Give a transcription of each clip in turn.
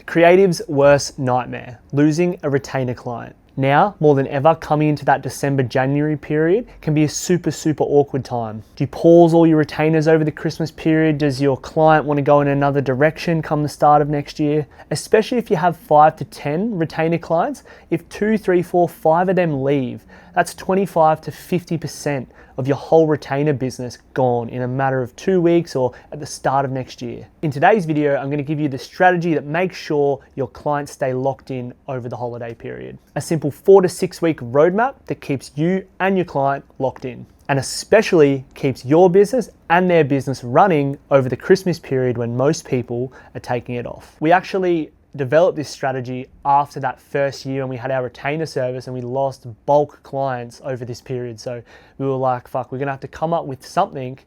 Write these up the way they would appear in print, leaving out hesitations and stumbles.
Creative's worst nightmare, losing a retainer client. Now, more than ever, coming into that December-January period can be a super awkward time. Do you pause all your retainers over the Christmas period? Does your client want to go in another direction come the start of next year? Especially if you have 5 to 10 retainer clients, if 2, 3, 4, 5 of them leave, that's 25 to 50% of your whole retainer business gone in a matter of 2 weeks or at the start of next year. In today's video, I'm going to give you the strategy that makes sure your clients stay locked in over the holiday period. A simple 4 to 6 week roadmap that keeps you and your client locked in, and especially keeps your business and their business running over the Christmas period when most people are taking it off. We actually developed this strategy after that first year when we had our retainer service and we lost bulk clients over this period. So we were like, fuck, we're gonna have to come up with something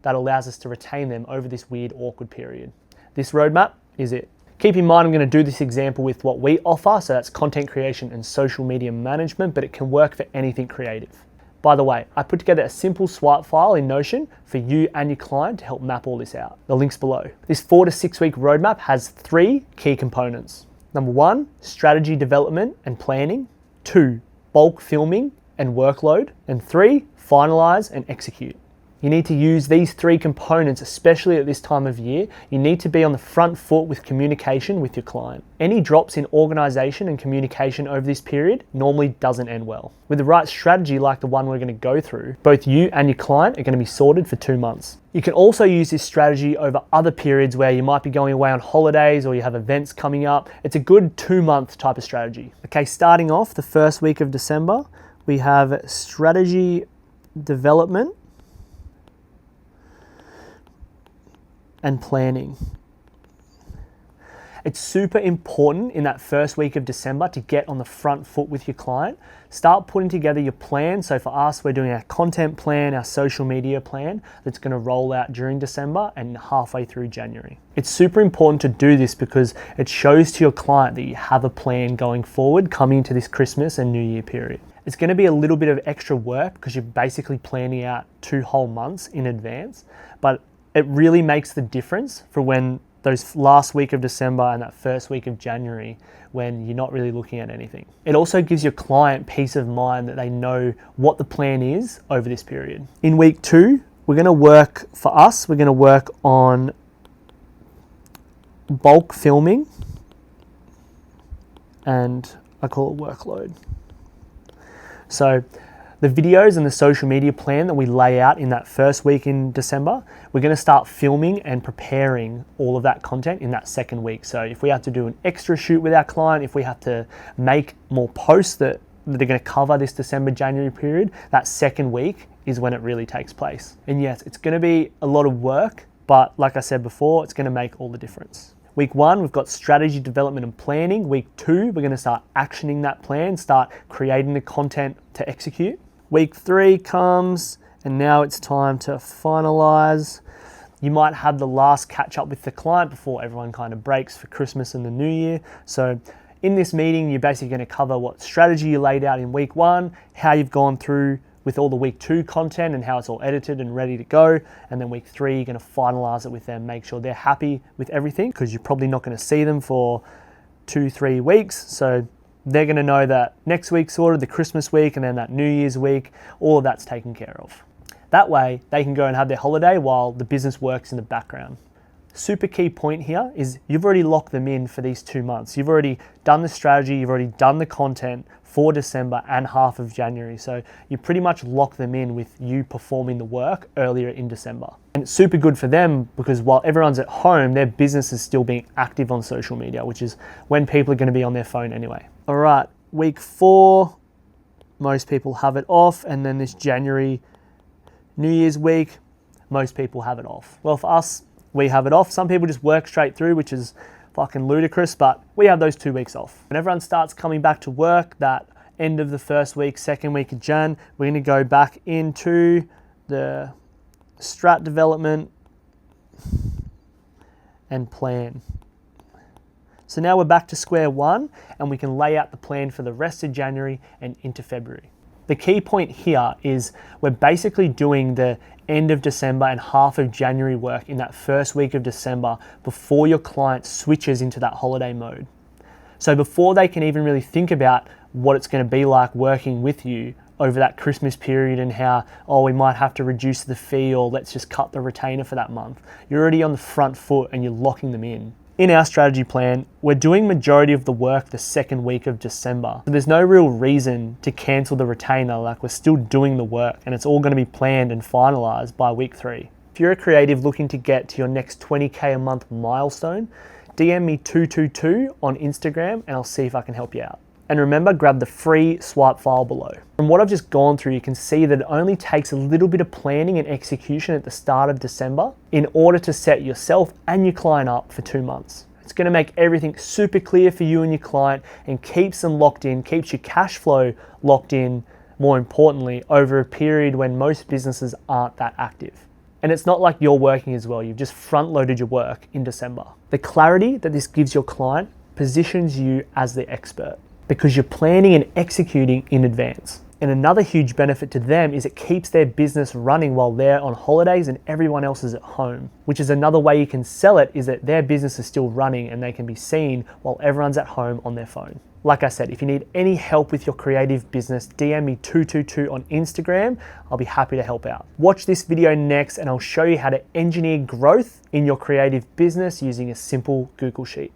that allows us to retain them over this weird, awkward period. This roadmap is it. Keep in mind, I'm gonna do this example with what we offer, so that's content creation and social media management, but it can work for anything creative. By the way, I put together a simple swipe file in Notion for you and your client to help map all this out. The link's below. This 4 to 6 week roadmap has 3 key components. Number 1, strategy development and planning. 2, bulk filming and workload. And 3, finalize and execute. You need to use these 3 components, especially at this time of year. You need to be on the front foot with communication with your client. Any drops in organization and communication over this period normally doesn't end well. With the right strategy like the one we're going to go through, both you and your client are going to be sorted for 2 months. You can also use this strategy over other periods where you might be going away on holidays or you have events coming up. It's a good 2-month type of strategy. Okay, starting off the first week of December, we have strategy development and planning. It's super important in that first week of December to get on the front foot with your client. Start putting together your plan. So for us, we're doing our content plan, our social media plan that's going to roll out during December and halfway through January. It's super important to do this because it shows to your client that you have a plan going forward coming into this Christmas and New Year period. It's going to be a little bit of extra work because you're basically planning out 2 whole months in advance, but it really makes the difference for when those last week of December and that first week of January when you're not really looking at anything. It also gives your client peace of mind that they know what the plan is over this period. In week 2, we're going to work on bulk filming and I call it workload. So the videos and the social media plan that we lay out in that first week in December, we're going to start filming and preparing all of that content in that second week. So if we have to do an extra shoot with our client, if we have to make more posts that are going to cover this December-January period, that second week is when it really takes place. And yes, it's going to be a lot of work, but like I said before, it's going to make all the difference. Week 1, we've got strategy development and planning. Week 2, we're going to start actioning that plan, start creating the content to execute. Week 3 comes and now it's time to finalize. You might have the last catch up with the client before everyone kind of breaks for Christmas and the New Year. So in this meeting, you're basically going to cover what strategy you laid out in week 1, how you've gone through with all the week 2 content and how it's all edited and ready to go. And then week 3, you're going to finalize it with them, make sure they're happy with everything because you're probably not going to see them for 2-3 weeks. So they're going to know that next week's sorted, the Christmas week, and then that New Year's week, all of that's taken care of. That way, they can go and have their holiday while the business works in the background. Super key point here is you've already locked them in for these 2 months. You've already done the strategy, you've already done the content for December and half of January. So you pretty much lock them in with you performing the work earlier in December. And it's super good for them because while everyone's at home, their business is still being active on social media, which is when people are going to be on their phone anyway. All right, week 4, most people have it off. And then this January, New Year's week, most people have it off. Well, for us, we have it off. Some people just work straight through, which is fucking ludicrous, but we have those 2 weeks off. When everyone starts coming back to work, that end of the first week, second week of Jan, we're going to go back into the strat development and plan. So now we're back to square one and we can lay out the plan for the rest of January and into February. The key point here is we're basically doing the end of December and half of January work in that first week of December before your client switches into that holiday mode. So before they can even really think about what it's going to be like working with you over that Christmas period and how, oh, we might have to reduce the fee or let's just cut the retainer for that month. You're already on the front foot and you're locking them in. In our strategy plan, we're doing majority of the work the second week of December. So there's no real reason to cancel the retainer, like we're still doing the work and it's all going to be planned and finalized by week 3. If you're a creative looking to get to your next 20K a month milestone, DM me 222 on Instagram and I'll see if I can help you out. And remember, grab the free swipe file below. From what I've just gone through, you can see that it only takes a little bit of planning and execution at the start of December in order to set yourself and your client up for 2 months. It's gonna make everything super clear for you and your client and keeps them locked in, keeps your cash flow locked in, more importantly, over a period when most businesses aren't that active. And it's not like you're working as well, you've just front loaded your work in December. The clarity that this gives your client positions you as the expert, because you're planning and executing in advance. And another huge benefit to them is it keeps their business running while they're on holidays and everyone else is at home, which is another way you can sell it, is that their business is still running and they can be seen while everyone's at home on their phone. Like I said, if you need any help with your creative business, DM me 222 on Instagram. I'll be happy to help out. Watch this video next and I'll show you how to engineer growth in your creative business using a simple Google Sheet.